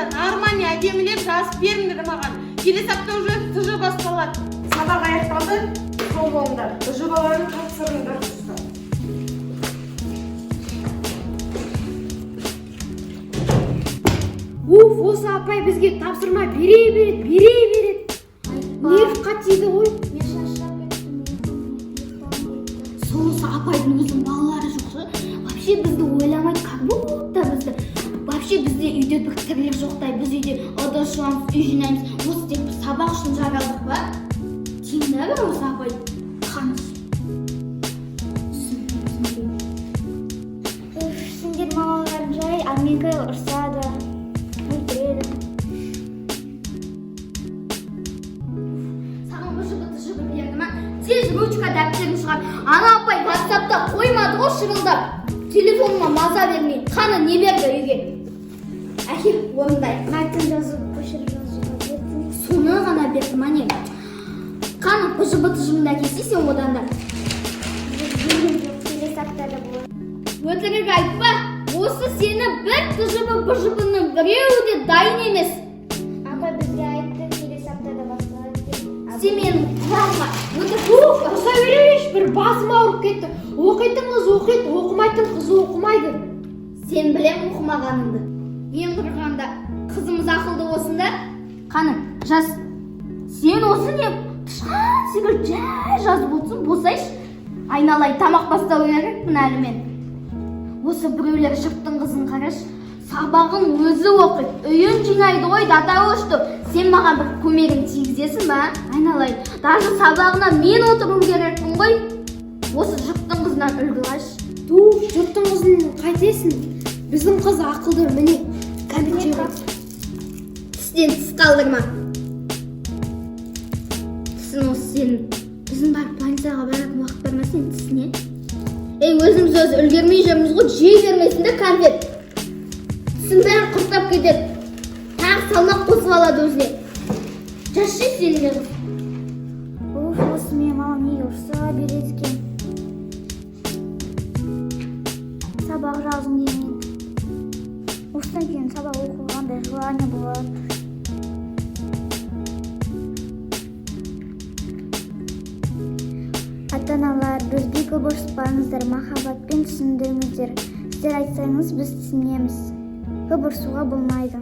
да нормально әдемілеп жазып беріңдер маған. Келесі апта уже ТЖ басталады. Сабақ аяқталды, сол болыңдар. Жобаларын тапсырыңдар достар. Осы апай бізге тапсырма бере береді. Нерв қатиды ғой. Мен шаршап кеттім. Сонысы апайдың өзінің балалары жоқ. Вообще бізді ойламайды, как будто бізді. Вообще бізде үйде бір тірлік жоқтай. Біз үйде ыдыс-шуамыз, үй жинаймыз. Осы тек сабақ үшін жаралдық па? Теңді бе осы апай? Қаныс. Сендер мамаларың жай, ал менікі ұрсады. Саған бұжы-бұты берді ма? Тез ручка дәптерін шығар. Ана апай WhatsApp'та қоймады ғой шырылдап. Телефоныма маза бермей. Қаны не берді үйге? Әке, орындай. Мәтін жазып, көшіріп жазуға бердім. Соны ғана берді ма не? Қаны бұжы-бұты жымында кесе сен одан да. Келесі аптада болады. Өтірік айтпа. Осы сені бір бұжы-бұжының біреуі де дайын емес. Апай бізге айтты, келесі аптада басталады деп. Сен менің құлағыма ұрса береш, бір басым ауырып кетті. Оқитын қыз оқиды, оқымайтын қыз оқымайды. Сен білем оқымағаныңды. Ең құрғанда қызымыз ақылды осында. Қаным, жаз. Сен осы не? Тышқан секілді жай жазып отырсың, босайшы. Айналай тамақ бастау керекпін әлі мен. Осы біреулер жұрттың қызын қараш. Сабағын өзі оқиды, үйін жинайды ғой, дата өшті. Сен маған бір көмегін тигізесің ба? Айналай, даже сабағына мен отыру керекпін ғой. Осы жұрттың қызынан үлгі алшы. Жұрттың қызын қайтесің? Біздің қыз ақылды, міне, кәмпит жеп. Тістен тіс қалдырма. Тісін осы сенің. Біздің барып больницаға баратын уақыт бар ма сен тісіне? Өзіміз өзі үлгермей жүрміз ғой, жей бермесін де конфет. Тісін бәрі құртап кетеді. Тағы салмақ қосып алады өзіне. Жасы сенің қыз. Осы мен мамам неге ұрса береді екен. Сабақ жазым деймін. Осыдан кейін сабақ оқығандай желание болады. Ата-аналар, бізге көп ұрыспаңыздар, махаббатпен түсіндіріңіздер. Сіздер айтсаңыз, біз түсінеміз. Көп ұрсуға болмайды.